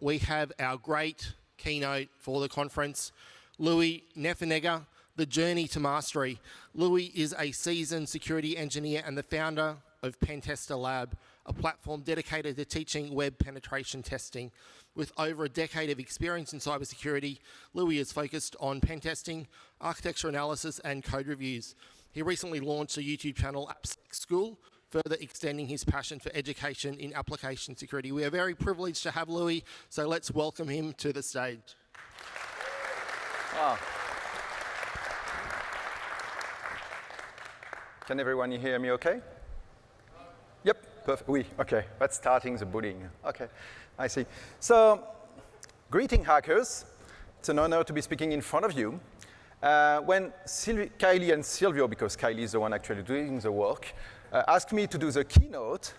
we have our great keynote for the conference, Nyffenegger, The Journey to Mastery. Louis is a seasoned security engineer and the founder of PentesterLab, a platform dedicated to teaching web penetration testing. With over a decade of experience in cybersecurity, Louis is focused on pen testing, architecture analysis, and code reviews. He recently launched a YouTube channel, AppSecSchool, further extending his passion for education in application security. We are very privileged to have Louis, so let's welcome him to the stage. Wow. Can everyone hear me okay? Yep, perfect. Oui, okay. That's starting the bullying. Okay, I see. So, greeting hackers. It's an honor to be speaking in front of you. When Kylie and Silvio, because Kylie is the one actually doing the work, asked me to do the keynote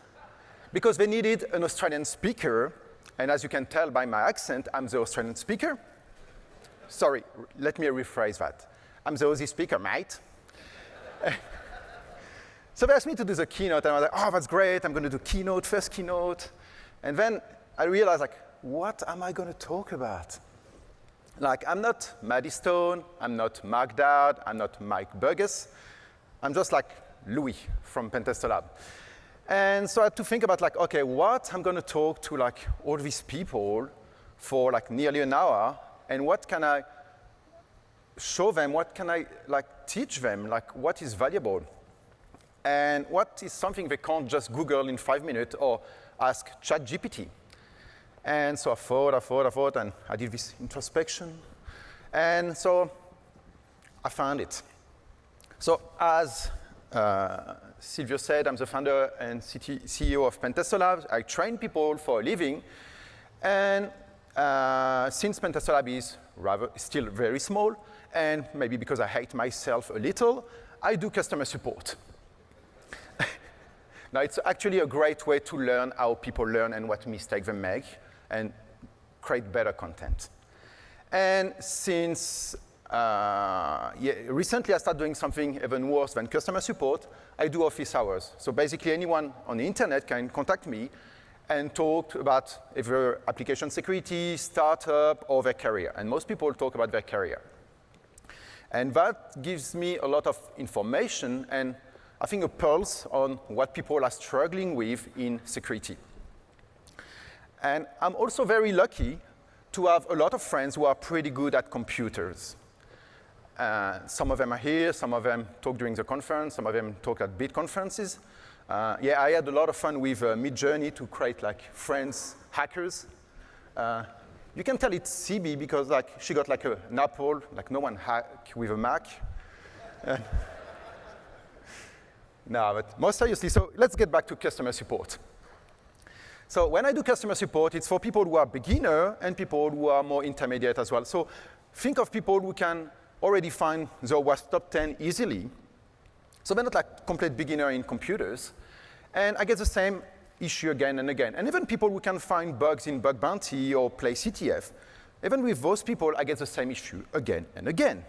because they needed an Australian speaker. And as you can tell by my accent, I'm the Australian speaker. Sorry, let me rephrase that. I'm the Aussie speaker, mate. So they asked me to do the keynote, and I was like, oh, that's great. I'm going to do keynote, first keynote. And then I realized, like, what am I going to talk about? Like, I'm not Maddie Stone. I'm not Mark Dowd. I'm not Mike Burgess. I'm just like Louis from PentesterLab. And so I had to think about, like, OK, what I'm going to talk to, like, all these people for, like, nearly an hour, and what can I show them? What can I, like, teach them? Like, what is valuable? And what is something they can't just Google in 5 minutes or ask ChatGPT? And so I thought, and I did this introspection. And so I found it. So as Silvio said, I'm the founder and CEO of PentesterLab. I train people for a living. And since PentesterLab is still very small, and maybe because I hate myself a little, I do customer support. Now, it's actually a great way to learn how people learn and what mistakes they make and create better content. And since recently I started doing something even worse than customer support, I do office hours. So basically, anyone on the internet can contact me and talk about either application security, startup, or their career. And most people talk about their career. And that gives me a lot of information and I think a pulse on what people are struggling with in security. And I'm also very lucky to have a lot of friends who are pretty good at computers. Some of them are here, some of them talk during the conference, some of them talk at big conferences. Yeah, I had a lot of fun with Midjourney to create like friends, hackers. You can tell it's CB because like she got like an Apple, like no one hack with a Mac. No, but more seriously, so let's get back to customer support. So when I do customer support, it's for people who are beginner and people who are more intermediate as well. So think of people who can already find the WASP top 10 easily. So they're not like complete beginner in computers. And I get the same issue again and again. And even people who can find bugs in Bug Bounty or play CTF, even with those people, I get the same issue again and again.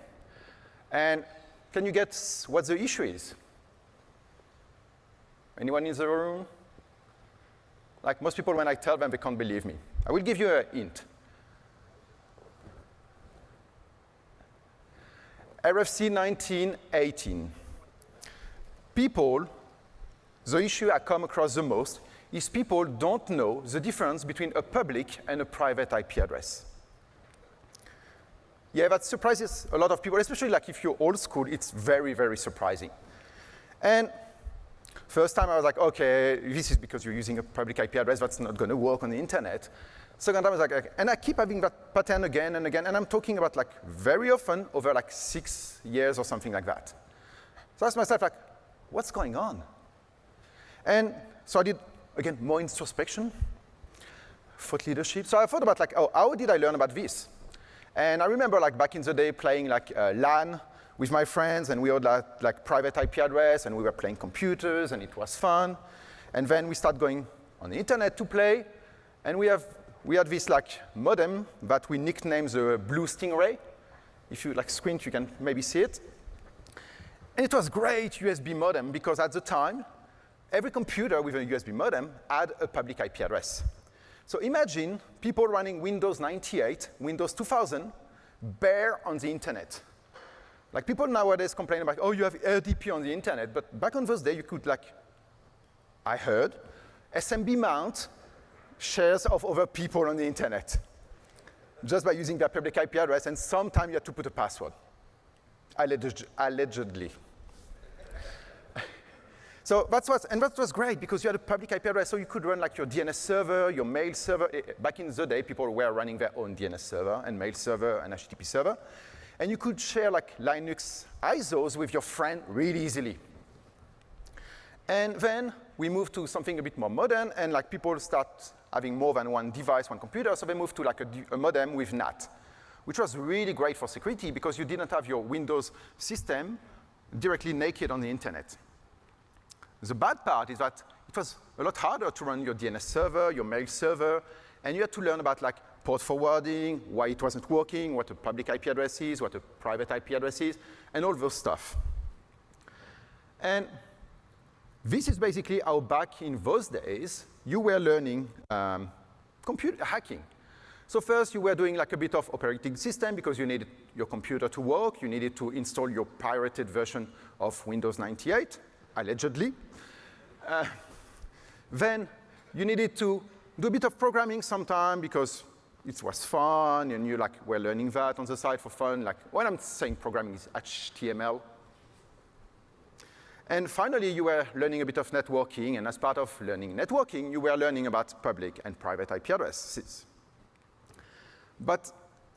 And can you guess what the issue is? Anyone in the room? Like most people, when I tell them, they can't believe me. I will give you a hint. RFC 1918. People, the issue I come across the most is people don't know the difference between a public and a private IP address. Yeah, that surprises a lot of people, especially like if you're old school, it's very, very surprising. And first time I was like, okay, this is because you're using a public IP address, that's not going to work on the internet. Second time I was like, okay. And I keep having that pattern again and again, and I'm talking about like very often over like 6 years or something like that. So I asked myself like, what's going on? And so I did, again, more introspection, thought leadership. So I thought about like, oh, how did I learn about this? And I remember like back in the day playing like LAN with my friends, and we had like private IP address, and we were playing computers, and it was fun. And then we started going on the internet to play, and we had this like modem that we nicknamed the Blue Stingray. If you like squint, you can maybe see it. And it was great USB modem because at the time, every computer with a USB modem had a public IP address. So imagine people running Windows 98, Windows 2000, bare on the internet. Like people nowadays complain about, oh, you have RDP on the internet, but back on those days, you could I heard, SMB mount shares of other people on the internet just by using their public IP address, and sometimes you have to put a password, allegedly. So that was great because you had a public IP address, so you could run your DNS server, your mail server. Back in the day, people were running their own DNS server and mail server and HTTP server. And you could share Linux ISOs with your friend really easily. And then we moved to something a bit more modern, and people start having more than one device, one computer, so they moved to a modem with NAT, which was really great for security because you didn't have your Windows system directly naked on the internet. The bad part is that it was a lot harder to run your DNS server, your mail server, and you had to learn about port forwarding, why it wasn't working, what a public IP address is, what a private IP address is, and all those stuff. And this is basically how back in those days, you were learning computer hacking. So first, you were doing a bit of operating system because you needed your computer to work. You needed to install your pirated version of Windows 98, allegedly. Then you needed to do a bit of programming sometime because it was fun, and you were learning that on the side for fun. When I'm saying programming, is HTML. And finally, you were learning a bit of networking, and as part of learning networking, you were learning about public and private IP addresses. But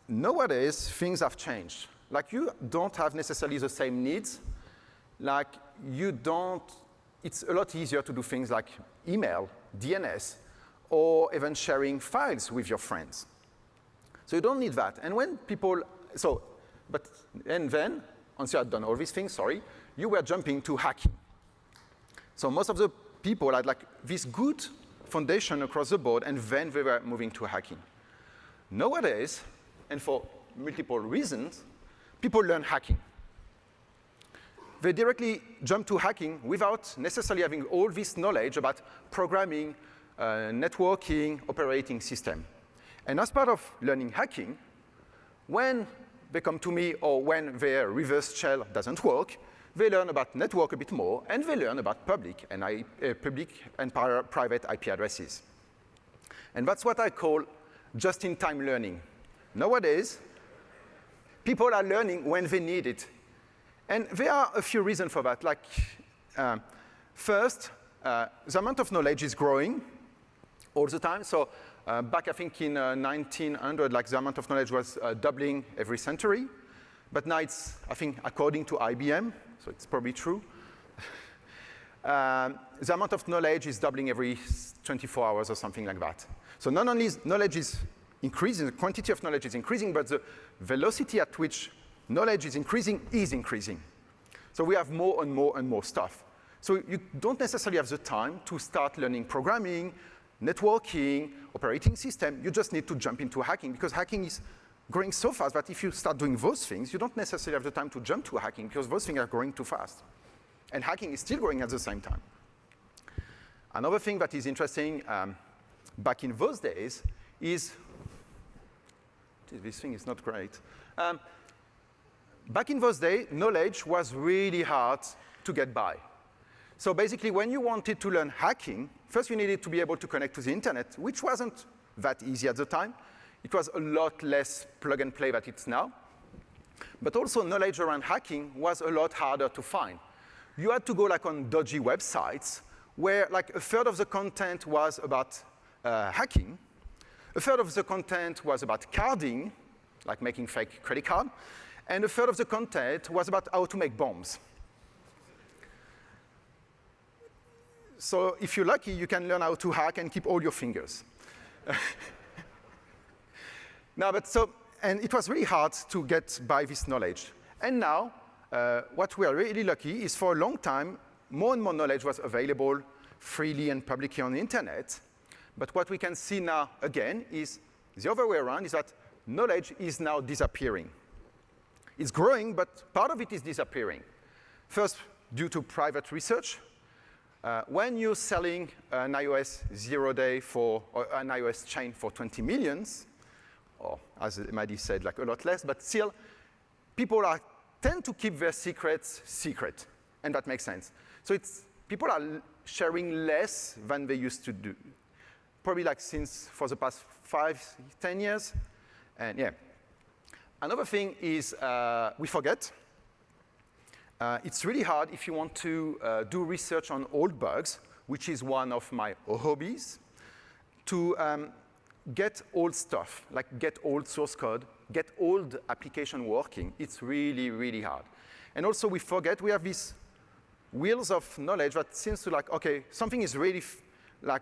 nowadays, things have changed. You don't have necessarily the same needs. It's a lot easier to do things like email, DNS, or even sharing files with your friends. So you don't need that. And when people, and then, once you had done all these things, you were jumping to hacking. So most of the people had this good foundation across the board, and then they were moving to hacking. Nowadays, and for multiple reasons, people learn hacking. They directly jump to hacking without necessarily having all this knowledge about programming, networking, operating system. And as part of learning hacking, when they come to me or when their reverse shell doesn't work, they learn about network a bit more, and they learn about public and private IP addresses. And that's what I call just-in-time learning. Nowadays, people are learning when they need it. And there are a few reasons for that. First, the amount of knowledge is growing all the time. So back, I think, in 1900, the amount of knowledge was doubling every century. But now it's, I think, according to IBM, so it's probably true, the amount of knowledge is doubling every 24 hours or something like that. So not only is knowledge is increasing, the quantity of knowledge is increasing, but the velocity at which knowledge is increasing. So we have more and more and more stuff. So you don't necessarily have the time to start learning programming, networking, operating system. You just need to jump into hacking because hacking is growing so fast that if you start doing those things, you don't necessarily have the time to jump to hacking because those things are growing too fast. And hacking is still growing at the same time. Another thing that is interesting back in those days is, this thing is not great. Back in those days, knowledge was really hard to get by. So basically, when you wanted to learn hacking, first you needed to be able to connect to the internet, which wasn't that easy at the time. It was a lot less plug and play than it's now. But also knowledge around hacking was a lot harder to find. You had to go on dodgy websites where a third of the content was about hacking, a third of the content was about carding, like making fake credit card, and a third of the content was about how to make bombs. So if you're lucky, you can learn how to hack and keep all your fingers. And it was really hard to get by this knowledge. And now, what we are really lucky is for a long time, more and more knowledge was available freely and publicly on the internet. But what we can see now, again, is the other way around, is that knowledge is now disappearing. It's growing, but part of it is disappearing. First, due to private research. When you're selling an iOS 0-day or an iOS chain for 20 millions, or as Maddie said, like a lot less, but still, people tend to keep their secrets secret, and that makes sense. So people are sharing less than they used to do, probably like for the past 5, 10 years, and yeah. Another thing is we forget. It's really hard if you want to do research on old bugs, which is one of my hobbies, to get old stuff, like get old source code, get old application working. It's really, really hard. And also we forget we have these wheels of knowledge that seems to like, okay, something is really like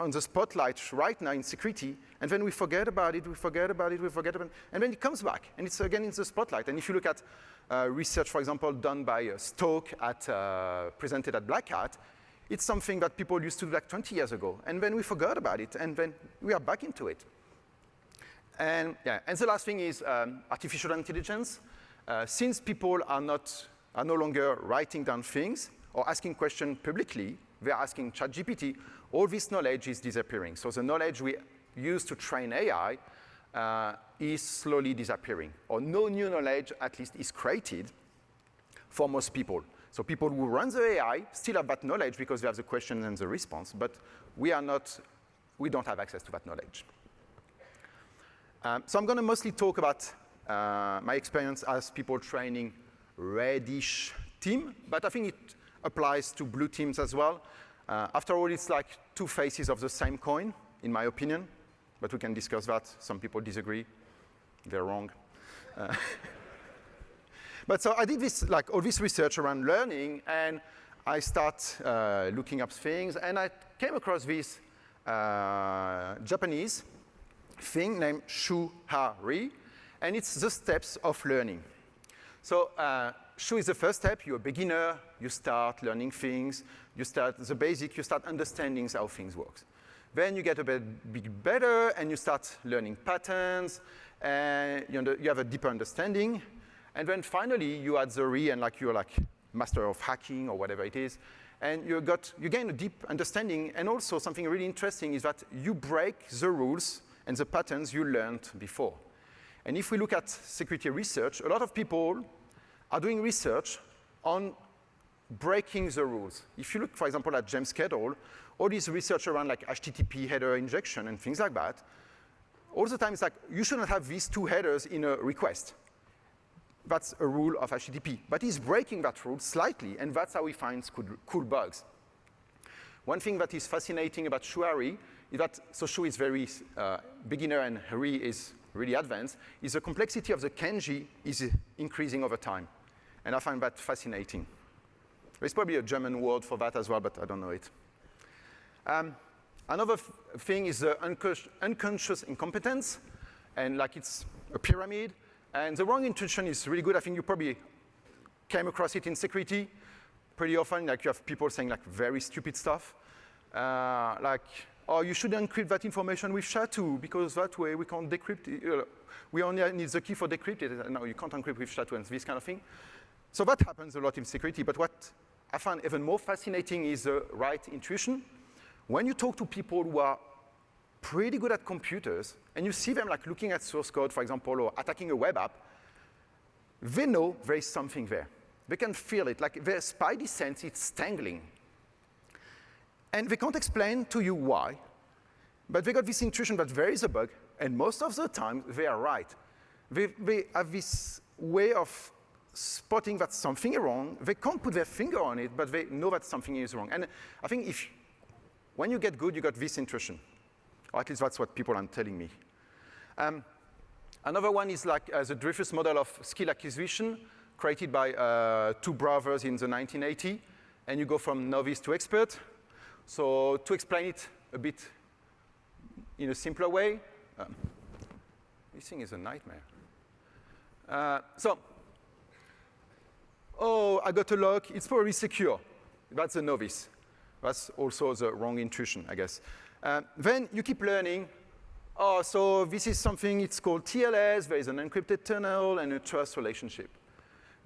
on the spotlight right now in security, and then we forget about it, we forget about it, we forget about it, and then it comes back, and it's again in the spotlight. And if you look at research, for example, done by Stoke presented at Black Hat, it's something that people used to do like 20 years ago, and then we forgot about it, and then we are back into it. And yeah, and the last thing is artificial intelligence. Since people are no longer writing down things or asking questions publicly, they're asking ChatGPT, all this knowledge is disappearing. So the knowledge we use to train AI is slowly disappearing, or no new knowledge, at least, is created for most people. So people who run the AI still have that knowledge because they have the question and the response, but we don't have access to that knowledge. So I'm going to mostly talk about my experience as people training reddish team, but I think it applies to blue teams as well. After all, it's like two faces of the same coin, in my opinion, but we can discuss that. Some people disagree. They're wrong. But so I did this, like all this research around learning, and I start looking up things, and I came across this Japanese thing named Shu-ha-ri, and it's the steps of learning. So Shu is the first step. You're a beginner. You start learning things. You start the basic. You start understanding how things work. Then you get a bit better, and you start learning patterns, and you have a deeper understanding. And then finally, you add the Ri, and like you're like master of hacking or whatever it is, and you gain a deep understanding. And also something really interesting is that you break the rules and the patterns you learned before. And if we look at security research, a lot of people are doing research on breaking the rules. If you look, for example, at James Cadle, all this research around like HTTP header injection and things like that, all the time it's like, you shouldn't have these two headers in a request. That's a rule of HTTP. But he's breaking that rule slightly, and that's how he finds cool bugs. One thing that is fascinating about Shu-ha-ri is that, so Shu is very beginner and Ri is really advanced, is the complexity of the kanji is increasing over time. And I find that fascinating. There's probably a German word for that as well, but I don't know it. Another thing is the unconscious incompetence, and like it's a pyramid. And the wrong intuition is really good. I think you probably came across it in security pretty often. Like you have people saying like very stupid stuff, like, oh, you should encrypt that information with SHA-2 because that way we can't decrypt it. We only need the key for decrypt it. No, you can't encrypt with SHA-2 and this kind of thing. So that happens a lot in security. But what I find even more fascinating is the right intuition. When you talk to people who are pretty good at computers, and you see them like looking at source code, for example, or attacking a web app, they know there is something there. They can feel it, like their spidey sense, it's tingling. And they can't explain to you why, but they got this intuition that there is a bug, and most of the time, they are right. They have this way of spotting that something is wrong. They can't put their finger on it, but they know that something is wrong. And I think when you get good, you got this intuition. Or at least that's what people are telling me. Another one is like the Dreyfus model of skill acquisition created by two brothers in the 1980s. And you go from novice to expert. So to explain it a bit in a simpler way, this thing is a nightmare. Oh, I got a lock. It's probably secure. That's a novice. That's also the wrong intuition, I guess. Then you keep learning. Oh, so this is something, it's called TLS. There is an encrypted tunnel and a trust relationship.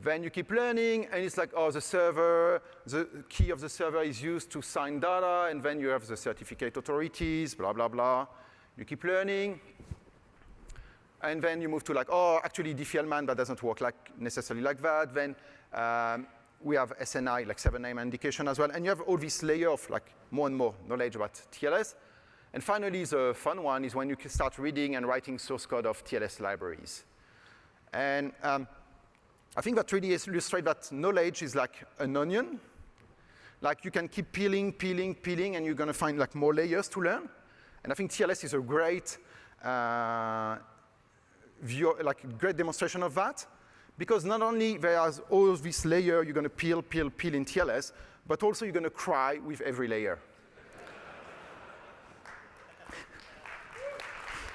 Then you keep learning, and it's like, oh, the server, the key of the server is used to sign data, and then you have the certificate authorities, blah, blah, blah. You keep learning, and then you move to like, oh, actually DFL-man, that doesn't work necessarily like that. Then we have SNI, like server name indication as well, and you have all this layer of like more and more knowledge about TLS. And finally, the fun one is when you can start reading and writing source code of TLS libraries. And I think that really illustrates that knowledge is like an onion. Like you can keep peeling, peeling, peeling, and you're going to find like more layers to learn. And I think TLS is a great great demonstration of that, because not only there's all this layer you're going to peel, peel, peel in TLS, but also you're going to cry with every layer.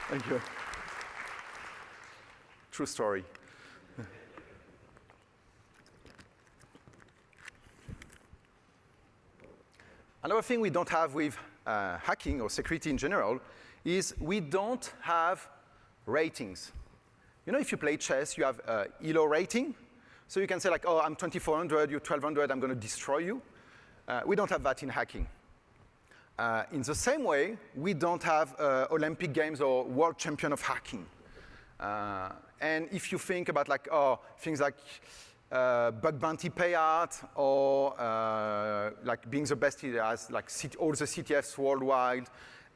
Thank you. True story. Another thing we don't have with hacking or security in general is we don't have ratings. You know, if you play chess, you have ELO rating. So you can say like, oh, I'm 2400, you're 1200, I'm going to destroy you. We don't have that in hacking. In the same way, we don't have Olympic Games or World Champion of Hacking. And if you think about like, oh, things like bug bounty payout or like being the best as like all the CTFs worldwide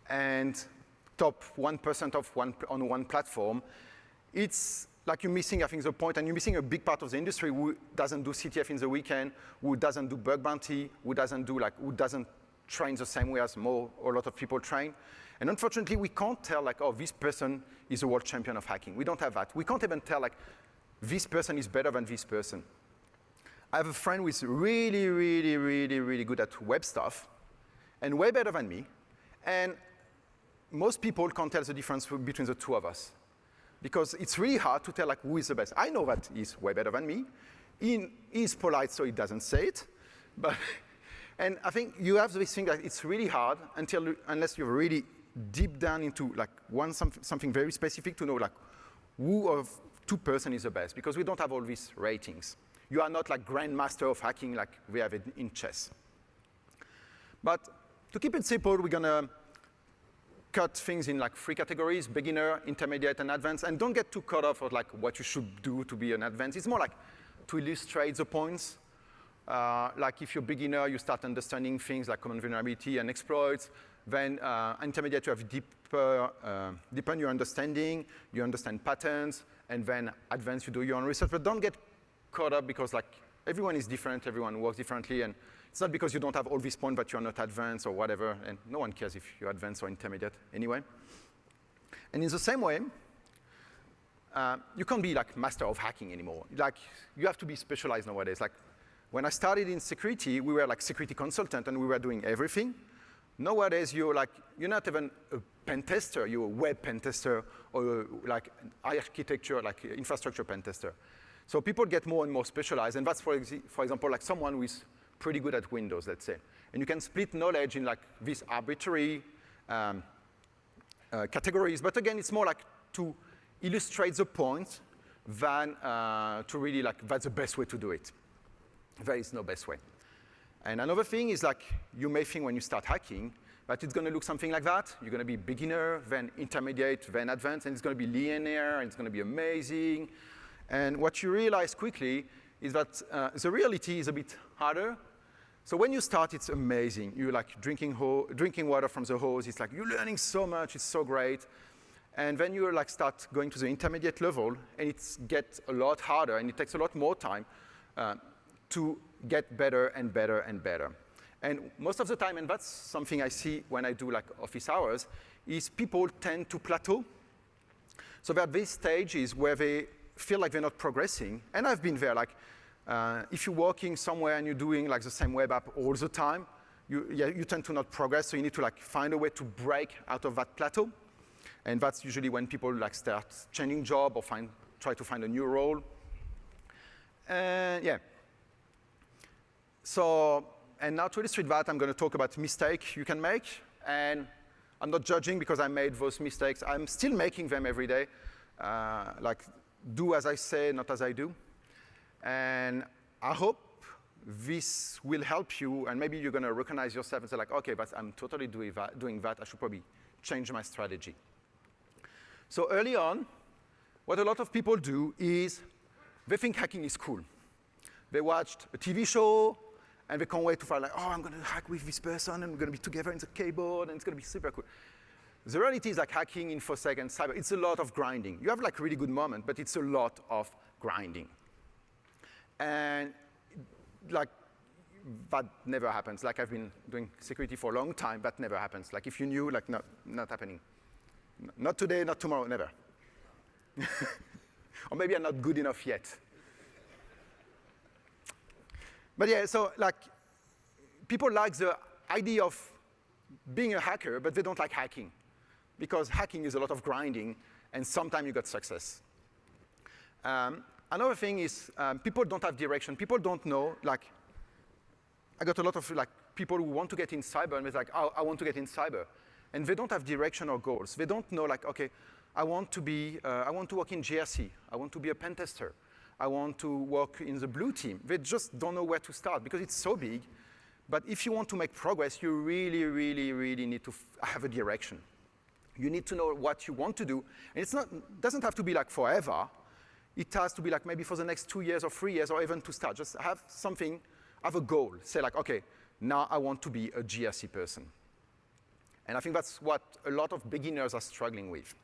and top 1% on one platform, it's like you're missing, I think, the point, and you're missing a big part of the industry who doesn't do CTF in the weekend, who doesn't do bug bounty, who doesn't train the same way as a lot of people train. And unfortunately, we can't tell like, oh, this person is a world champion of hacking. We don't have that. We can't even tell like, this person is better than this person. I have a friend who is really, really, really, really good at web stuff and way better than me. And most people can't tell the difference between the two of us because it's really hard to tell like, who is the best. I know that he's way better than me. He's polite, so he doesn't say it. And I think you have this thing that it's really hard unless you're really deep down into like something very specific to know like who of two person is the best, because we don't have all these ratings. You are not like grandmaster of hacking like we have it in chess. But to keep it simple, we're gonna cut things in like 3 categories: beginner, intermediate, and advanced. And don't get too caught up on like what you should do to be an advanced. It's more like to illustrate the points. Like if you're beginner, you start understanding things like common vulnerability and exploits. Then intermediate, you have deepen your understanding, you understand patterns, and then advanced, you do your own research. But don't get caught up because like everyone is different, everyone works differently, and it's not because you don't have all these points that you're not advanced or whatever, and no one cares if you're advanced or intermediate anyway. And in the same way, you can't be like master of hacking anymore. Like you have to be specialized nowadays. Like when I started in security, we were like security consultant and we were doing everything. Nowadays, you're not even a pen tester, you're a web pen tester or like architecture, like infrastructure pen tester. So people get more and more specialized, and that's for example, like someone who is pretty good at Windows, let's say. And you can split knowledge in like these arbitrary categories, but again, it's more like to illustrate the point than to really like, that's the best way to do it. There is no best way. And another thing is like, you may think when you start hacking, that it's gonna look something like that. You're gonna be beginner, then intermediate, then advanced, and it's gonna be linear, and it's gonna be amazing. And what you realize quickly is that the reality is a bit harder. So when you start, it's amazing. You're like drinking water from the hose. It's like, you're learning so much, it's so great. And then you like start going to the intermediate level, and it gets a lot harder, and it takes a lot more time to get better and better and better. And most of the time, and that's something I see when I do like office hours, is people tend to plateau. So there are these stages where they feel like they're not progressing. And I've been there, like if you're working somewhere and you're doing like the same web app all the time, you tend to not progress, so you need to like find a way to break out of that plateau. And that's usually when people like start changing job or try to find a new role. Yeah. So, and now to illustrate that, I'm going to talk about mistakes you can make. And I'm not judging because I made those mistakes. I'm still making them every day. Like, do as I say, not as I do. And I hope this will help you, and maybe you're going to recognize yourself and say, like, OK, but I'm totally doing that. I should probably change my strategy. So early on, what a lot of people do is they think hacking is cool. They watched a TV show, and they can't wait to find, like, oh, I'm going to hack with this person, and we're going to be together in the keyboard, and it's going to be super cool. The reality is, like, hacking, InfoSec, and cyber, it's a lot of grinding. You have, like, really good moments, but it's a lot of grinding. And, like, that never happens. Like, I've been doing security for a long time. That never happens. Like, if you knew, like, not happening. Not today, not tomorrow, never. Or maybe I'm not good enough yet. But yeah, so like, people like the idea of being a hacker, but they don't like hacking. Because hacking is a lot of grinding, and sometimes you got success. Another thing is people don't have direction. People don't know, like, I got a lot of like people who want to get in cyber, and they're like, oh, I want to get in cyber. And they don't have direction or goals. They don't know, like, OK, I want to work in GRC. I want to be a pen tester. I want to work in the blue team. They just don't know where to start because it's so big. But if you want to make progress, you really, really, really need to have a direction. You need to know what you want to do. And it doesn't have to be like forever. It has to be like maybe for the next 2 years or 3 years or even to start. Just have something, have a goal. Say like, OK, now I want to be a GRC person. And I think that's what a lot of beginners are struggling with.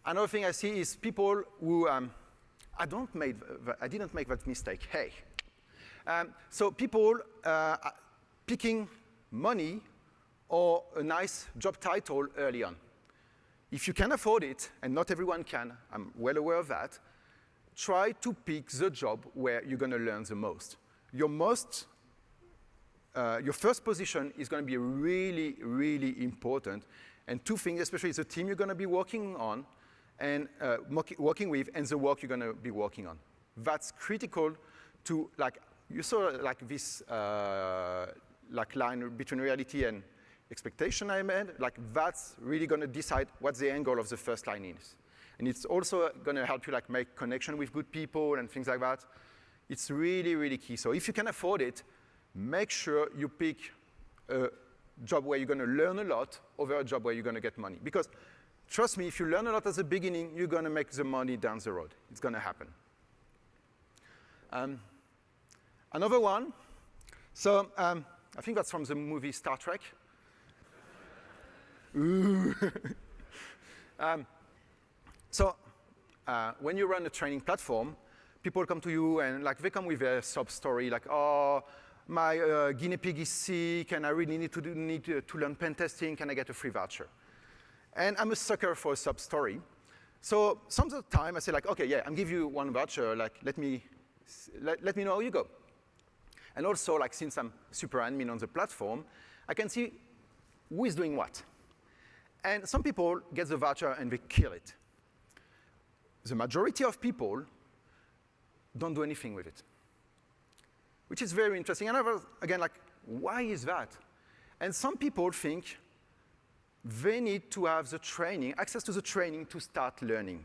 Another thing I see is people who, I didn't make that mistake, hey. So people picking money or a nice job title early on. If you can afford it, and not everyone can, I'm well aware of that, try to pick the job where you're going to learn the most. Your first position is going to be really, really important. And two things, especially the team you're going to be working on, and working with, and the work you're going to be working on. That's critical to, like, you saw like this like line between reality and expectation I made. Like, that's really going to decide what the end goal of the first line is. And it's also going to help you like make connection with good people and things like that. It's really, really key. So if you can afford it, make sure you pick a job where you're going to learn a lot over a job where you're going to get money. Because trust me, if you learn a lot at the beginning, you're going to make the money down the road. It's going to happen. Another one. So I think that's from the movie Star Trek. Ooh. So when you run a training platform, people come to you and like they come with a sub story like, oh, my guinea pig is sick and I really need to learn pen testing. Can I get a free voucher? And I'm a sucker for a sub story. So some of the time I say like, OK, yeah, I'll give you one voucher. Like, let me know how you go. And also, like, since I'm super admin on the platform, I can see who is doing what. And some people get the voucher and they kill it. The majority of people don't do anything with it, which is very interesting. And again, like, why is that? And some people think they need to have the training, access to the training to start learning.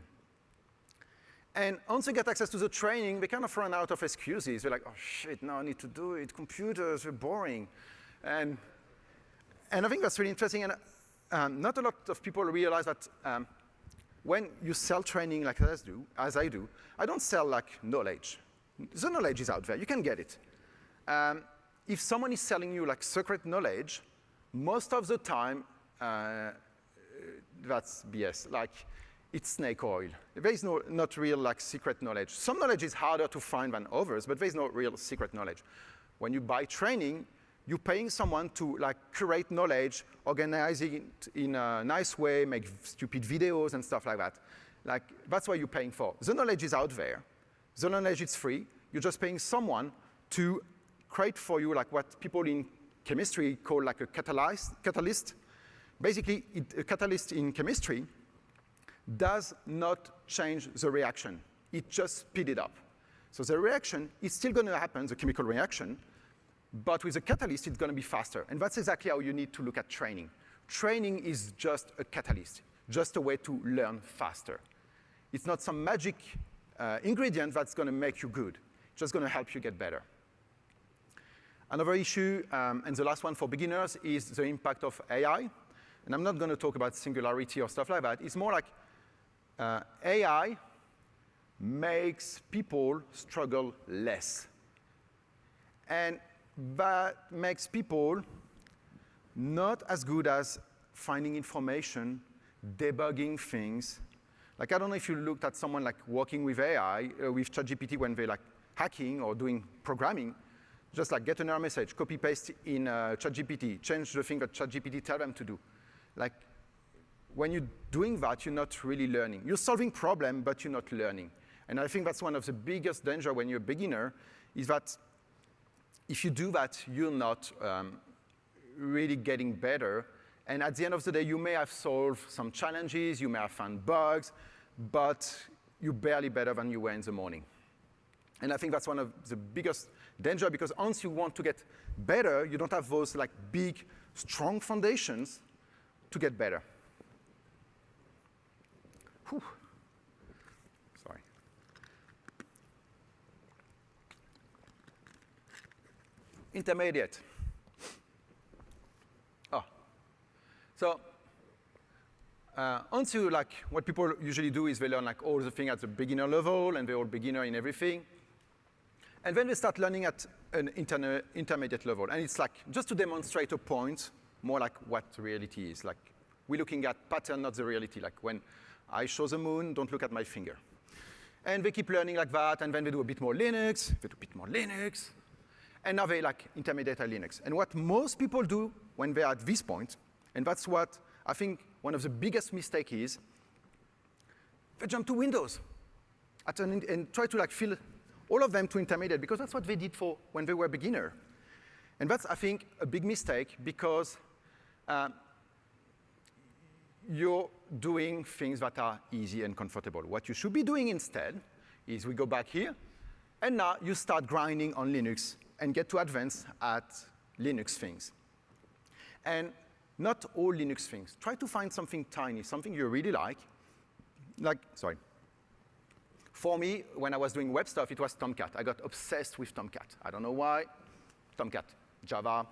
And once they get access to the training, they kind of run out of excuses. They're like, oh, shit, now I need to do it. Computers are boring. And I think that's really interesting. And not a lot of people realize that when you sell training like as I do, I don't sell like knowledge. The knowledge is out there. You can get it. If someone is selling you like secret knowledge, most of the time, that's BS. Like, it's snake oil. There is not real like secret knowledge. Some knowledge is harder to find than others, but there is no real secret knowledge. When you buy training, you're paying someone to like curate knowledge, organize it in a nice way, make stupid videos and stuff like that. Like, that's what you're paying for. The knowledge is out there. The knowledge is free. You're just paying someone to create for you like what people in chemistry call like a catalyst. Basically, a catalyst in chemistry does not change the reaction. It just speeds it up. So the reaction is still going to happen, the chemical reaction, but with a catalyst, it's going to be faster. And that's exactly how you need to look at training. Training is just a catalyst, just a way to learn faster. It's not some magic ingredient that's going to make you good. It's just going to help you get better. Another issue, and the last one for beginners, is the impact of AI. And I'm not going to talk about singularity or stuff like that. It's more like AI makes people struggle less. And that makes people not as good as finding information, debugging things. Like, I don't know if you looked at someone like working with AI, with ChatGPT when they're like hacking or doing programming. Just like get an error message, copy paste in ChatGPT, change the thing that ChatGPT tell them to do. Like, when you're doing that, you're not really learning. You're solving problem, but you're not learning. And I think that's one of the biggest danger when you're a beginner, is that if you do that, you're not really getting better. And at the end of the day, you may have solved some challenges, you may have found bugs, but you're barely better than you were in the morning. And I think that's one of the biggest danger, because once you want to get better, you don't have those like big, strong foundations to get better. Whew. Sorry. Intermediate. Oh. So onto like what people usually do is they learn like all the things at the beginner level, and they're all beginner in everything. And then they start learning at an intermediate level. And it's like, just to demonstrate a point, more like what reality is. Like, we're looking at pattern, not the reality. Like, when I show the moon, don't look at my finger. And they keep learning like that, and then they do a bit more Linux, they do a bit more Linux. And now they like intermediate at Linux. And what most people do when they're at this point, and that's what I think one of the biggest mistakes is, they jump to Windows and try to like fill all of them to intermediate, because that's what they did for when they were beginner. And that's, I think, a big mistake, because you're doing things that are easy and comfortable. What you should be doing instead is we go back here, and now you start grinding on Linux and get to advance at Linux things. And not all Linux things. Try to find something tiny, something you really like. Sorry. For me, when I was doing web stuff, it was Tomcat. I got obsessed with Tomcat. I don't know why. Tomcat, Java.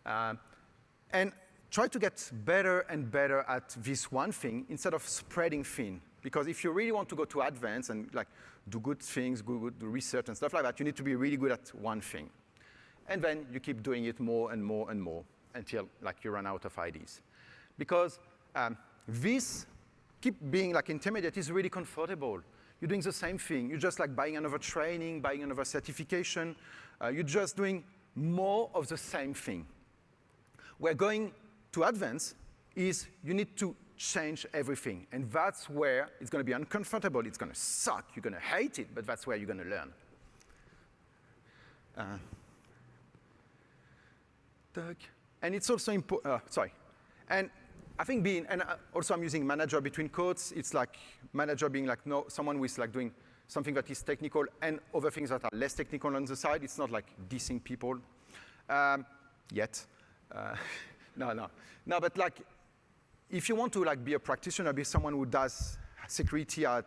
And try to get better and better at this one thing instead of spreading thin. Because if you really want to go to advanced and like do good things, do research and stuff like that, you need to be really good at one thing. And then you keep doing it more and more and more until like you run out of ideas. Because this keep being like intermediate is really comfortable. You're doing the same thing. You're just like buying another training, buying another certification. You're just doing more of the same thing. Where going to advance is you need to change everything. And that's where it's going to be uncomfortable. It's going to suck. You're going to hate it, but that's where you're going to learn. And it's also important, sorry. And I think also I'm using manager between quotes. It's like manager being like someone who is like doing something that is technical and other things that are less technical on the side. It's not like dissing people yet. No, but like if you want to like be a practitioner, be someone who does security at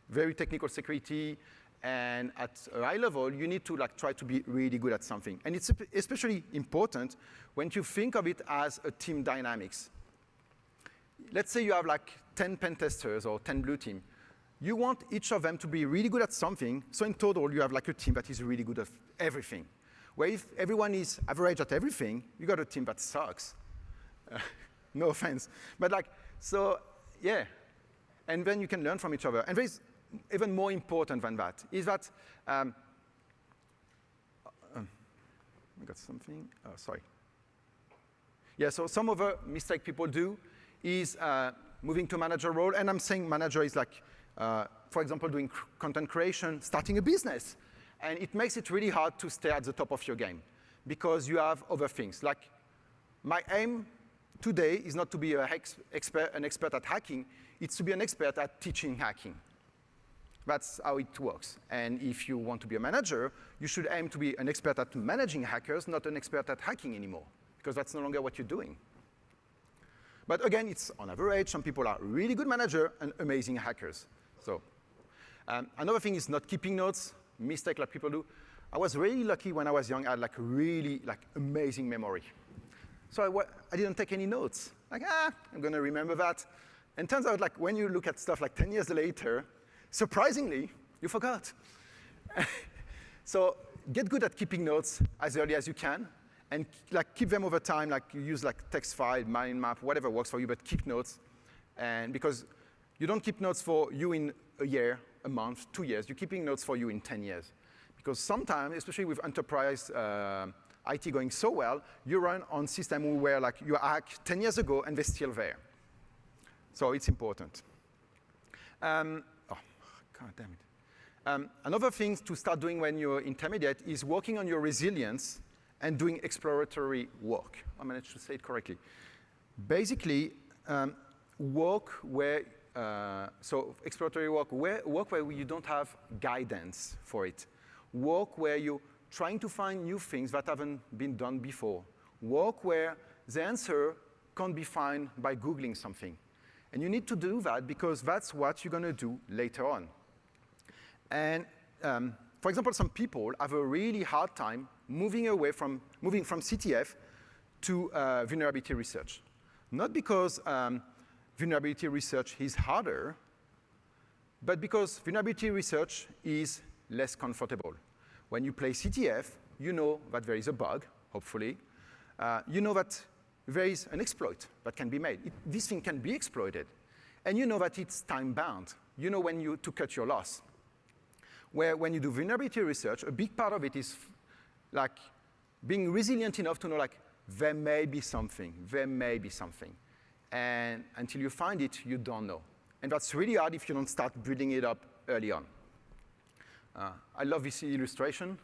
very technical security and at a high level, you need to like try to be really good at something. And it's especially important when you think of it as a team dynamics. Let's say you have like 10 pen testers or 10 blue team. You want each of them to be really good at something, so in total you have like a team that is really good at everything. Where if everyone is average at everything, you got a team that sucks. No offense. But like, so yeah. And then you can learn from each other. And there's even more important than that, is that, I got something, sorry. Yeah, so some other mistake people do is moving to manager role, and I'm saying manager is like, for example, doing content creation, starting a business. And it makes it really hard to stay at the top of your game, because you have other things. Like, my aim today is not to be an expert at hacking, it's to be an expert at teaching hacking. That's how it works. And if you want to be a manager, you should aim to be an expert at managing hackers, not an expert at hacking anymore, because that's no longer what you're doing. But again, it's on average. Some people are really good managers and amazing hackers. So, Another thing is not keeping notes, mistake like people do. I was really lucky when I was young. I had like really amazing memory. So I didn't take any notes. Like, I'm going to remember that. And turns out, like, when you look at stuff like 10 years later, surprisingly, you forgot. So get good at keeping notes as early as you can, and like keep them over time. Like you use like text file, mind map, whatever works for you, but keep notes. And because you don't keep notes for you in a year, a month, 2 years. You're keeping notes for you in 10 years. Because sometimes, especially with enterprise IT going so well, you run on systems where like you hacked 10 years ago and they're still there. So it's important. God damn it. Another thing to start doing when you're intermediate is working on your resilience and doing exploratory work. I managed to say it correctly. Basically, work where, so exploratory work where you don't have guidance for it. Work where you're trying to find new things that haven't been done before. Work where the answer can't be found by Googling something. And you need to do that because that's what you're going to do later on. And for example, some people have a really hard time moving from CTF to vulnerability research. Not because vulnerability research is harder, but because vulnerability research is less comfortable. When you play CTF, you know that there is a bug, hopefully. You know that there is an exploit that can be made. This thing can be exploited. And you know that it's time-bound. You know when to cut your loss. Where when you do vulnerability research, a big part of it is like being resilient enough to know like there may be something. And until you find it, you don't know. And that's really hard if you don't start building it up early on. I love this illustration.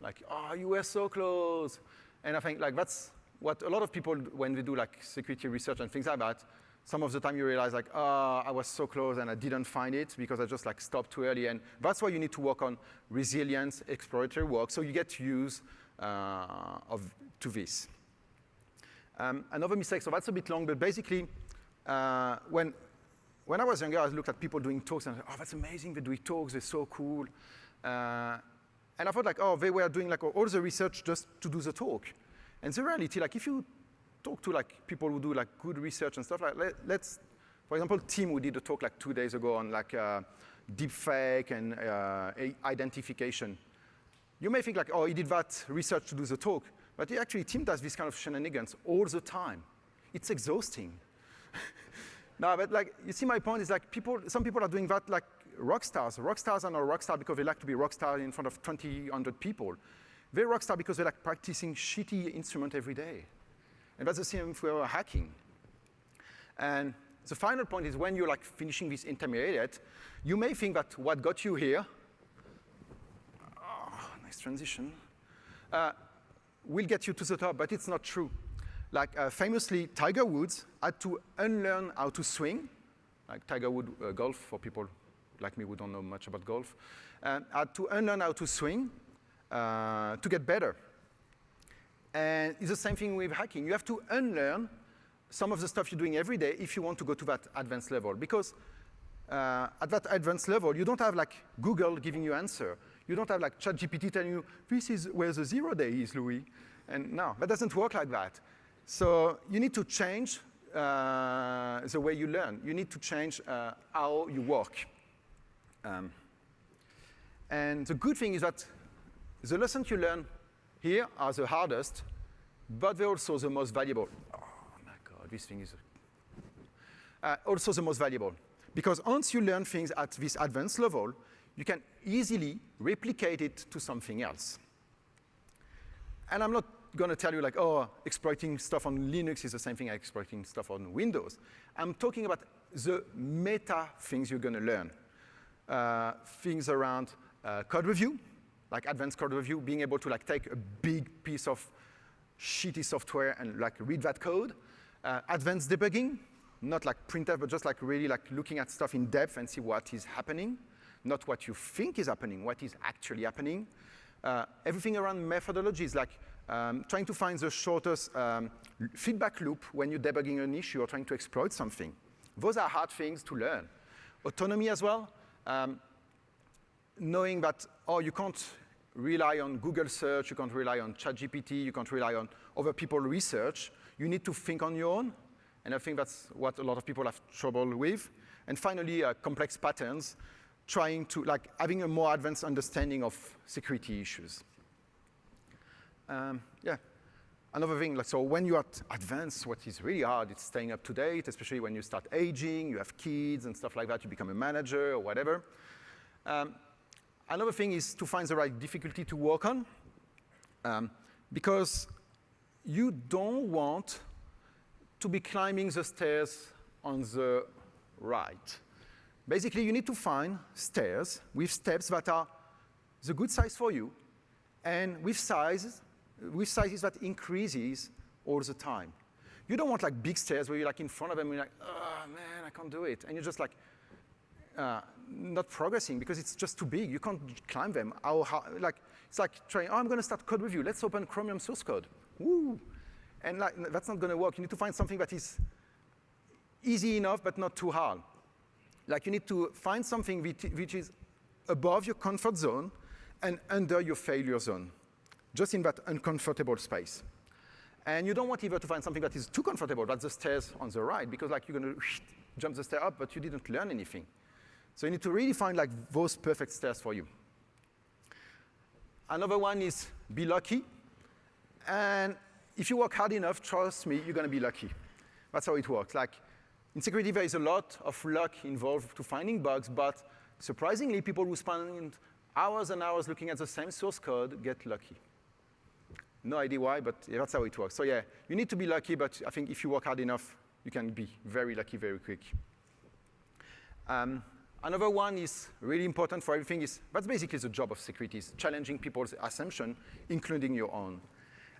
Like, oh, you were so close. And I think like that's what a lot of people, when they do like security research and things like that, some of the time you realize like, oh, I was so close and I didn't find it because I just like stopped too early. And that's why you need to work on resilience, exploratory work, so you get used to this. Another mistake, so that's a bit long, but basically, when I was younger, I looked at people doing talks and I thought, oh, that's amazing, they're doing talks, they're so cool. And I thought like, oh, they were doing like all the research just to do the talk. And the reality, like if you talk to like people who do like good research and stuff, like let's, for example, Tim who did a talk like 2 days ago on like deep fake and identification. You may think like, oh, he did that research to do the talk, but actually Tim does this kind of shenanigans all the time. It's exhausting. No, but like, you see my point is like some people are doing that like rock stars. Rock stars are not rock stars because they like to be rock stars in front of 200 people. They're rock stars because they like practicing shitty instrument every day. And that's the same for hacking. And the final point is when you're like finishing this intermediate, you may think that what got you here, oh, nice transition, will get you to the top, but it's not true. Like famously, Tiger Woods had to unlearn how to swing, like Tiger Woods golf for people like me who don't know much about golf, had to unlearn how to swing to get better. And it's the same thing with hacking. You have to unlearn some of the stuff you're doing every day if you want to go to that advanced level. Because at that advanced level, you don't have like Google giving you answer. You don't have like ChatGPT telling you, this is where the 0 day is, Louis. And no, that doesn't work like that. So you need to change the way you learn. You need to change how you work. And the good thing is that the lessons you learn here are the hardest, but they're also the most valuable. Oh my God, this thing is also the most valuable. Because once you learn things at this advanced level, you can easily replicate it to something else. And I'm not going to tell you like, oh, exploiting stuff on Linux is the same thing as exploiting stuff on Windows. I'm talking about the meta things you're going to learn. Things around code review, like advanced code review, being able to like take a big piece of shitty software and like read that code. Advanced debugging, not like printf, but just like really like looking at stuff in depth and see what is happening, not what you think is happening, what is actually happening. Everything around methodologies, like trying to find the shortest feedback loop when you're debugging an issue or trying to exploit something. Those are hard things to learn. Autonomy as well. knowing that, oh, you can't rely on Google search, you can't rely on ChatGPT, you can't rely on other people's research. You need to think on your own. And I think that's what a lot of people have trouble with. And finally, complex patterns, trying to, like, having a more advanced understanding of security issues. Yeah. Another thing, like, so when you are advanced, what is really hard is staying up to date, especially when you start aging, you have kids and stuff like that, you become a manager or whatever. Another thing is to find the right difficulty to work on, because you don't want to be climbing the stairs on the right. Basically, you need to find stairs with steps that are the good size for you, and with sizes that increases all the time. You don't want like big stairs where you're like in front of them and you're like, oh man, I can't do it. And you're just like not progressing because it's just too big. You can't climb them. Like, it's like trying, oh, I'm going to start code review. Let's open Chromium source code. Woo! And like, that's not going to work. You need to find something that is easy enough but not too hard. Like you need to find something which is above your comfort zone and under your failure zone, just in that uncomfortable space. And you don't want either to find something that is too comfortable, that's the stairs on the right, because like you're going to jump the stair up, but you didn't learn anything. So you need to really find like those perfect stairs for you. Another one is be lucky. And if you work hard enough, trust me, you're going to be lucky. That's how it works. Like in security, there is a lot of luck involved to finding bugs, but surprisingly, people who spend hours and hours looking at the same source code get lucky. No idea why, but yeah, that's how it works. So yeah, you need to be lucky, but I think if you work hard enough, you can be very lucky very quick. Another one is really important for everything is, that's basically the job of security, is challenging people's assumption, including your own.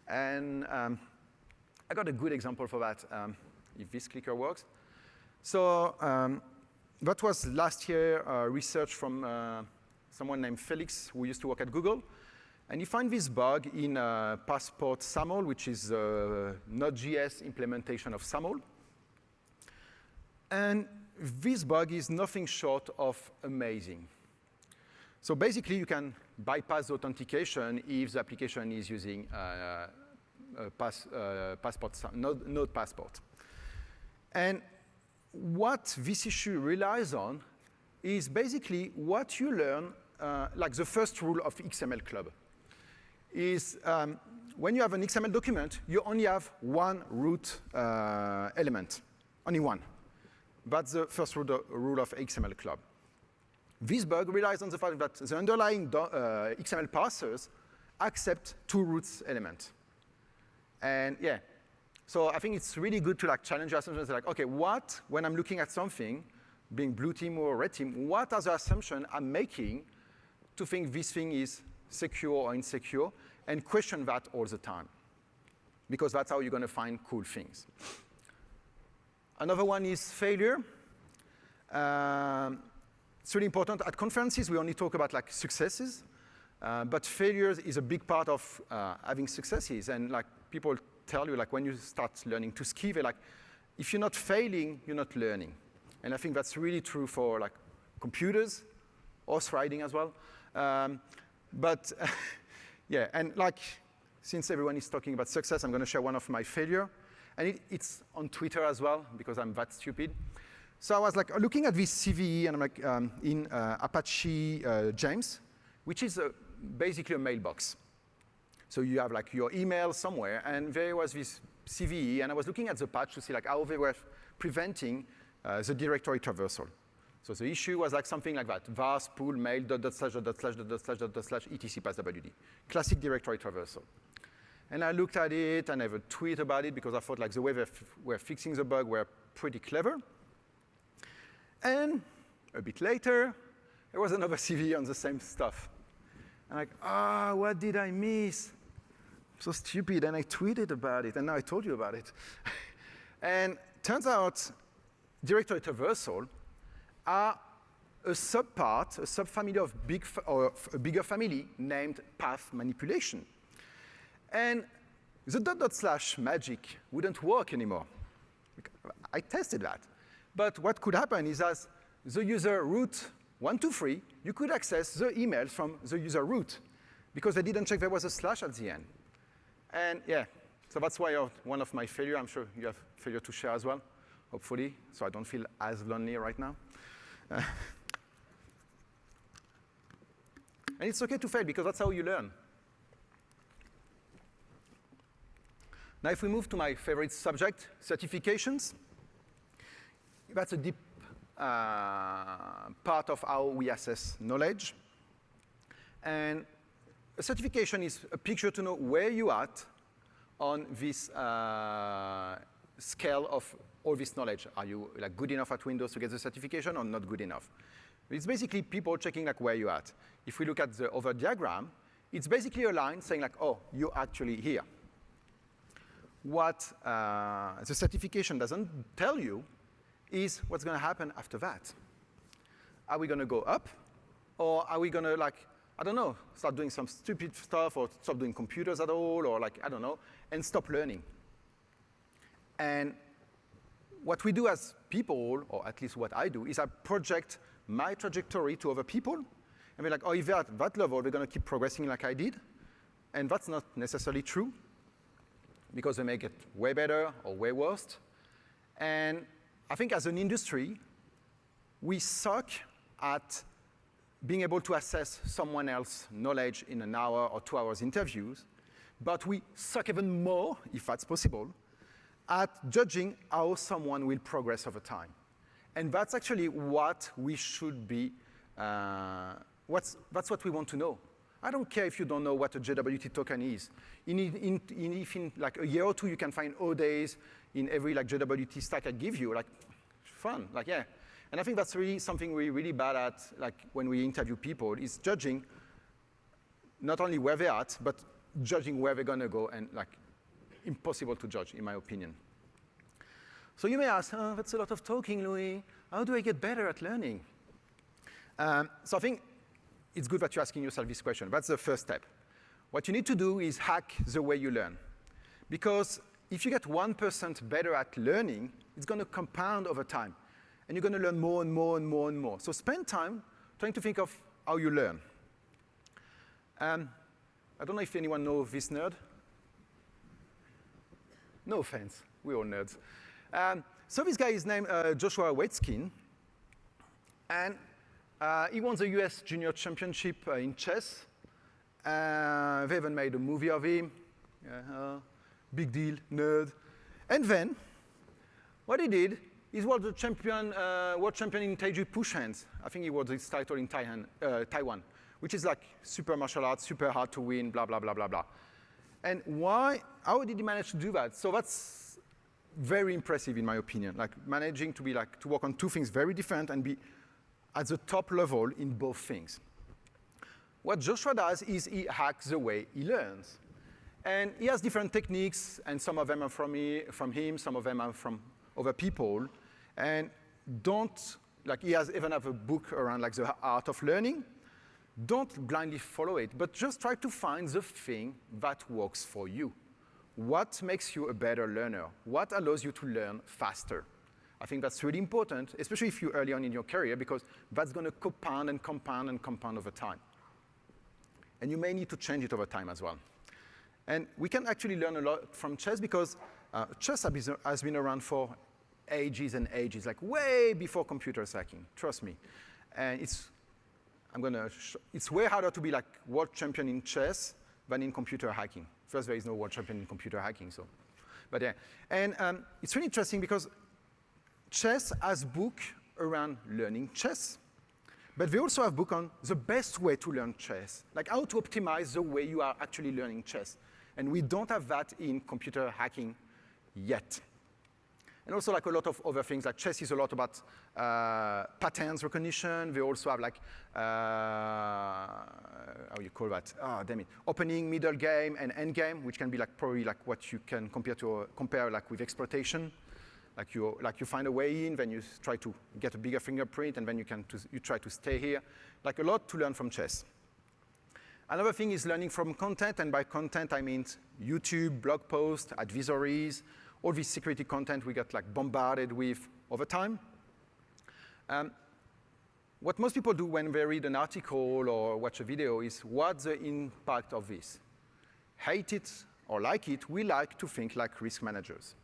And I got a good example for that, if this clicker works. So that was last year research from someone named Felix, who used to work at Google. And he found this bug in Passport SAML, which is a Node.js implementation of SAML. And this bug is nothing short of amazing. So basically, you can bypass the authentication if the application is using Node Passport. And what this issue relies on is basically what you learn, like the first rule of XML Club, is when you have an XML document, you only have one root element, only one. That's the first rule of XML Club. This bug relies on the fact that the underlying XML parsers accept two roots elements. And yeah, so I think it's really good to like challenge your assumptions. Like, okay, what, when I'm looking at something, being blue team or red team, what are the assumptions I'm making to think this thing is secure or insecure, and question that all the time, because that's how you're going to find cool things. Another one is failure. It's really important. At conferences, we only talk about like successes, but failures is a big part of having successes. And like people tell you, like when you start learning to ski, they're like, if you're not failing, you're not learning. And I think that's really true for like computers, horse riding as well. But yeah, and like since everyone is talking about success, I'm going to share one of my failure. And it's on Twitter as well, because I'm that stupid. So I was like looking at this CVE, and I'm like in Apache James, which is basically a mailbox. So you have like your email somewhere, and there was this CVE, and I was looking at the patch to see like how they were preventing the directory traversal. So the issue was like something like that: vars pool mail // etc passwd. Classic directory traversal. And I looked at it, and I have a tweet about it because I thought like the way they were fixing the bug were pretty clever. And a bit later, there was another CV on the same stuff. And like, what did I miss? So stupid. And I tweeted about it, and now I told you about it. And turns out, directory traversal are a subpart, a subfamily of a bigger family named path manipulation. And the .. magic wouldn't work anymore. I tested that. But what could happen is as the user root 1, 2, 3, you could access the email from the user root because they didn't check there was a slash at the end. And yeah, so that's why one of my failures. I'm sure you have failure to share as well, hopefully, so I don't feel as lonely right now. And it's okay to fail because that's how you learn. Now, if we move to my favorite subject, certifications, that's a deep part of how we assess knowledge. And a certification is a picture to know where you are at on this scale of all this knowledge. Are you like good enough at Windows to get the certification or not good enough? It's basically people checking like where you're at. If we look at the other diagram, it's basically a line saying like, oh, you're actually here. What the certification doesn't tell you is what's going to happen after that. Are we going to go up? Or are we going to, like, I don't know, start doing some stupid stuff or stop doing computers at all or, like, I don't know, and stop learning? And what we do as people, or at least what I do, is I project my trajectory to other people. And we're like, oh, if they're at that level, they're going to keep progressing like I did. And that's not necessarily true, because they may get way better or way worse. And I think as an industry, we suck at being able to assess someone else's knowledge in an hour or 2 hours interviews, but we suck even more, if that's possible, at judging how someone will progress over time. And that's actually what we should be, that's what we want to know. I don't care if you don't know what a JWT token is. If in like a year or two you can find O-days in every like JWT stack I give you, like fun, like yeah. And I think that's really something we're really bad at, like when we interview people, is judging not only where they're at, but judging where they're gonna go, and like impossible to judge, in my opinion. So you may ask, oh, that's a lot of talking, Louis. How do I get better at learning? So I think it's good that you're asking yourself this question. That's the first step. What you need to do is hack the way you learn. Because if you get 1% better at learning, it's going to compound over time. And you're going to learn more and more and more and more. So spend time trying to think of how you learn. I don't know if anyone knows this nerd. No offense, we're all nerds. So this guy is named Joshua Waitzkin. And he won the US Junior Championship in chess. They even made a movie of him. Big deal, nerd. And then, what he did is world champion in Taiji push hands. I think he won this title in Taiwan, which is like super martial arts, super hard to win, blah, blah, blah, blah, blah. And how did he manage to do that? So that's very impressive in my opinion, like managing to be like, to work on two things very different and be at the top level in both things. What Joshua does is he hacks the way he learns. And he has different techniques, and some of them are from him, some of them are from other people. And he has even have a book around like the art of learning. Don't blindly follow it, but just try to find the thing that works for you. What makes you a better learner? What allows you to learn faster? I think that's really important, especially if you're early on in your career, because that's going to compound and compound and compound over time. And you may need to change it over time as well. And we can actually learn a lot from chess, because chess has been around for ages and ages, like way before computer hacking, trust me. And it's way harder to be like world champion in chess than in computer hacking. First, there is no world champion in computer hacking, so. But yeah, and it's really interesting because chess has a book around learning chess, but they also have a book on the best way to learn chess, like how to optimize the way you are actually learning chess. And we don't have that in computer hacking yet. And also like a lot of other things, like chess is a lot about patterns recognition. They also have like, how you call that? Oh, damn it. Opening, middle game, and end game, which can be like probably like what you can compare like with exploitation. Like you find a way in, then you try to get a bigger fingerprint, and then you try to stay here. Like a lot to learn from chess. Another thing is learning from content, and by content I mean YouTube, blog posts, advisories, all this security content we get like bombarded with over time. what most people do when they read an article or watch a video is, what's the impact of this? Hate it or like it, we like to think like risk managers.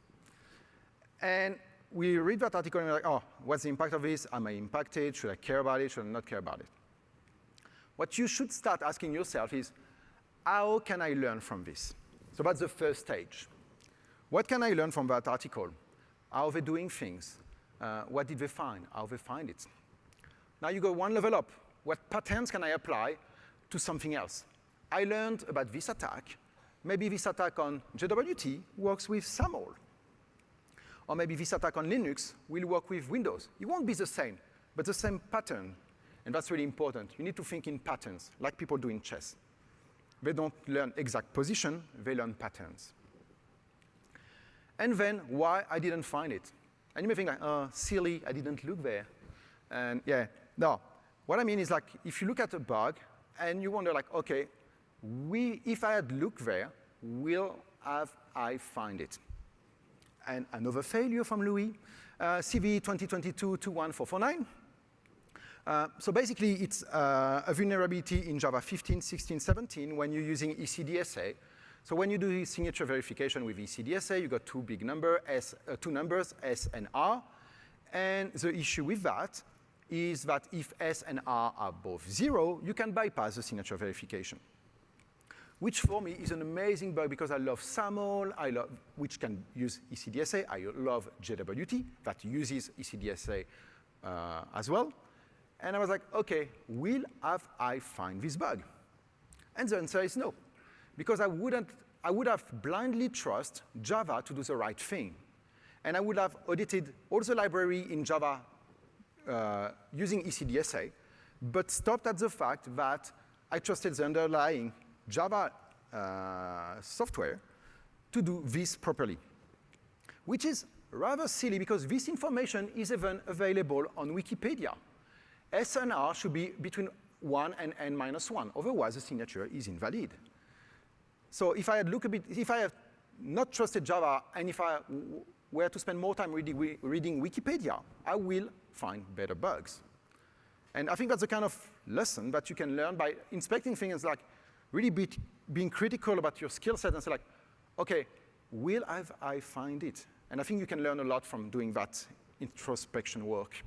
And we read that article and we're like, oh, what's the impact of this? Am I impacted? Should I care about it? Should I not care about it? What you should start asking yourself is, how can I learn from this? So that's the first stage. What can I learn from that article? How are they doing things? What did they find? How they find it? Now you go one level up. What patterns can I apply to something else? I learned about this attack. Maybe this attack on JWT works with SAML. Or maybe this attack on Linux will work with Windows. It won't be the same, but the same pattern. And that's really important. You need to think in patterns, like people do in chess. They don't learn exact position, they learn patterns. And then, why I didn't find it? And you may think like, oh, silly, I didn't look there. And yeah, no. What I mean is like, if you look at a bug, and you wonder like, okay, if I had looked there, will have I find it? And another failure from Louis, CV 2022-21449. So basically, it's a vulnerability in Java 15, 16, 17 when you're using ECDSA. So when you do signature verification with ECDSA, you got two numbers, S and R. And the issue with that is that if S and R are both 0, you can bypass the signature verification. Which for me is an amazing bug because I love SAML, which can use ECDSA. I love JWT that uses ECDSA as well. And I was like, okay, will I find this bug? And the answer is no, because I would have blindly trust Java to do the right thing. And I would have audited all the library in Java using ECDSA, but stopped at the fact that I trusted the underlying Java software to do this properly, which is rather silly because this information is even available on Wikipedia. S and R should be between 1 and n-1, otherwise the signature is invalid. So if I had not trusted Java, and if I were to spend more time reading Wikipedia, I will find better bugs. And I think that's the kind of lesson that you can learn by inspecting things like really being critical about your skill set and say like, okay, will I find it? And I think you can learn a lot from doing that introspection work.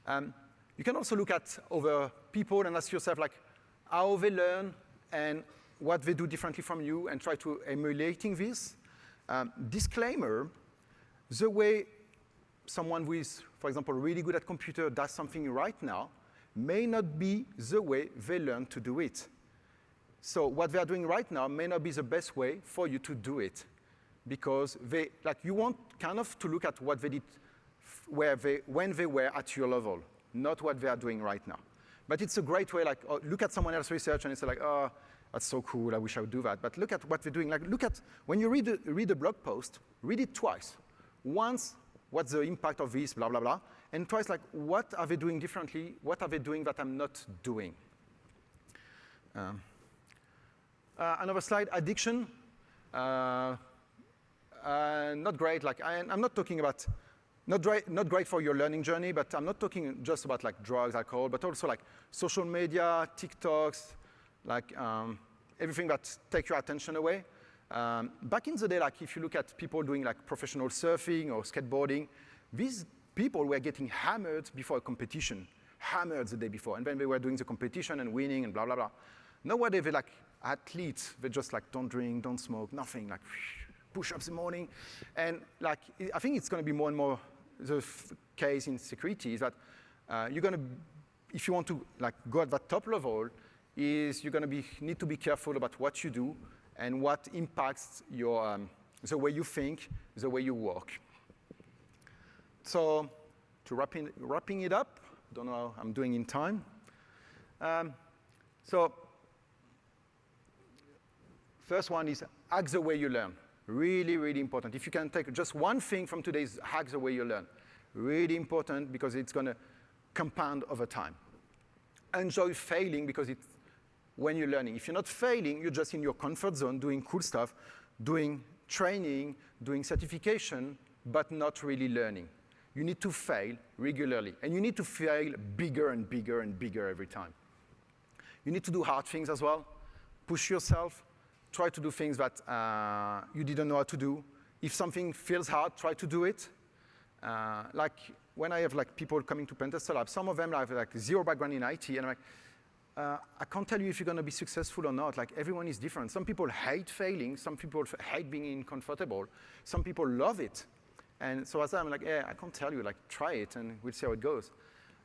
You can also look at other people and ask yourself like how they learn and what they do differently from you and try to emulating this. Disclaimer, the way someone who is, for example, really good at computer does something right now may not be the way they learn to do it. So what they are doing right now may not be the best way for you to do it because you want kind of to look at what they did when they were at your level, not what they are doing right now. But it's a great way, look at someone else's research and it's like, oh, that's so cool, I wish I would do that. But look at what they're doing. Look at, when you read a blog post, read it twice. Once, what's the impact of this, blah, blah, blah. And twice, what are they doing differently? What are they doing that I'm not doing? Another slide, addiction. Not great. I'm not talking about, not great for your learning journey, but I'm not talking just about drugs, alcohol, but also social media, TikToks, everything that takes your attention away. Back in the day, if you look at people doing professional surfing or skateboarding, these people were getting hammered before a competition, hammered the day before, and then they were doing the competition and winning and blah, blah, blah. Nowadays, they're athletes. They just don't drink, don't smoke, nothing, push-ups in the morning. And I think it's going to be more and more the case in security is that you're going to, if you want to go at that top level, is you're going to need to be careful about what you do and what impacts your, the way you think, the way you work. So to wrapping it up, don't know how I'm doing in time. So first one is hack the way you learn. Really, really important. If you can take just one thing from today's hack the way you learn. Really important because it's going to compound over time. Enjoy failing because it's when you're learning. If you're not failing, you're just in your comfort zone doing cool stuff, doing training, doing certification, but not really learning. You need to fail regularly, and you need to fail bigger and bigger and bigger every time. You need to do hard things as well. Push yourself. Try to do things that you didn't know how to do. If something feels hard, try to do it. Like when I have like people coming to PentesterLab, some of them have like zero background in IT, and I'm like, I can't tell you if you're going to be successful or not. Like everyone is different. Some people hate failing. Some people hate being uncomfortable. Some people love it. And so as I'm like, yeah, I can't tell you. Like try it, and we'll see how it goes.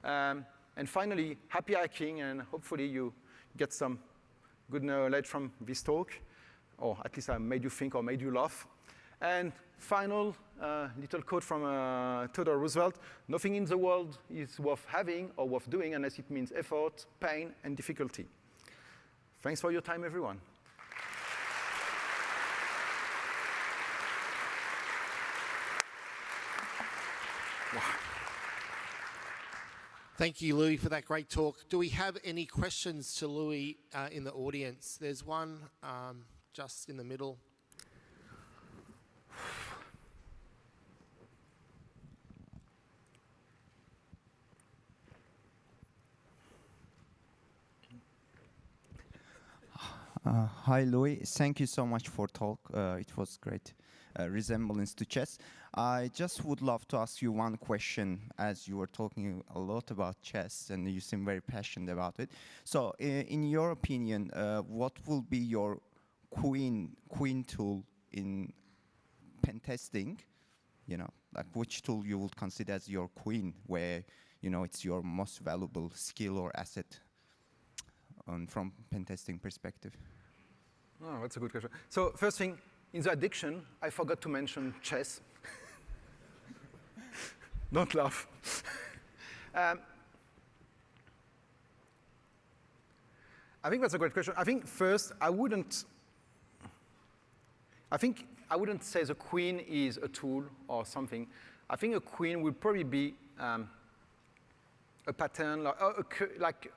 And finally, happy hacking, and hopefully you get some good knowledge from this talk, or at least I made you think or made you laugh. And final little quote from Theodore Roosevelt: nothing in the world is worth having or worth doing unless it means effort, pain, and difficulty. Thanks for your time, everyone. Wow. Thank you, Louis, for that great talk. Do we have any questions to Louis in the audience? There's one just in the middle. Hi, Louis. Thank you so much for talk. It was great resemblance to chess. I just would love to ask you one question, as you were talking a lot about chess and you seem very passionate about it. So in your opinion, what will be your queen tool in pen testing? You know, like which tool you would consider as your queen, where, you know, it's your most valuable skill or asset from pen testing perspective? Oh, that's a good question. So first thing, in the addiction, I forgot to mention chess. Don't laugh. I think that's a great question. I think first, I wouldn't say the queen is a tool or something. I think a queen would probably be a pattern, like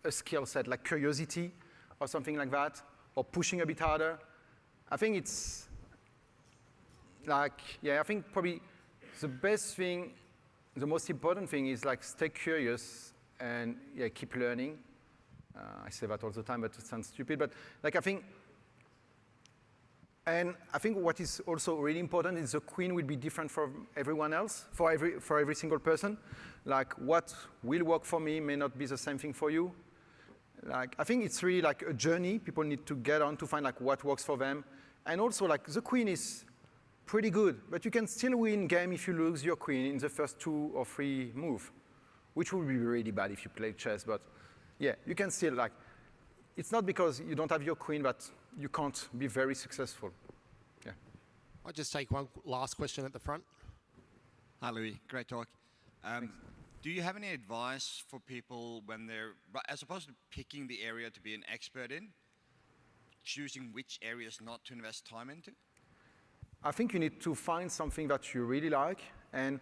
a skill set, like curiosity or something like that, or pushing a bit harder. I think it's like, yeah, I think probably the best thing, the most important thing is like stay curious and yeah, keep learning. I say that all the time, but it sounds stupid. But like I think what is also really important is the queen will be different from everyone else, for every single person. Like what will work for me may not be the same thing for you. Like I think it's really like a journey people need to get on to find like what works for them. And also like the queen is pretty good, but you can still win game if you lose your queen in the first 2 or 3 moves, which would be really bad if you play chess. But yeah, you can still like, it's not because you don't have your queen that you can't be very successful. Yeah. I'll just take one last question at the front. Hi, Louis. Great talk. Do you have any advice for people when they're, as opposed to picking the area to be an expert in, choosing which areas not to invest time into? I think you need to find something that you really like. And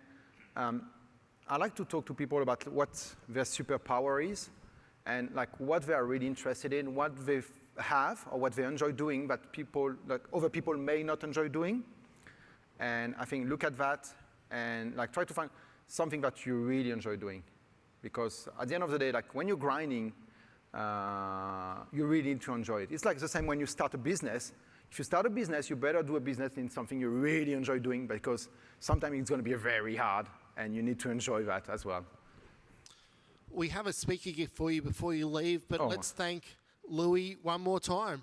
I like to talk to people about what their superpower is and like what they are really interested in, what they have or what they enjoy doing that people, like other people may not enjoy doing. And I think look at that and like try to find something that you really enjoy doing. Because at the end of the day, like when you're grinding, you really need to enjoy it. It's like the same when you start a business. If you start a business, you better do a business in something you really enjoy doing, because sometimes it's going to be very hard, and you need to enjoy that as well. We have a speaker gift for you before you leave, but let's thank Louis one more time.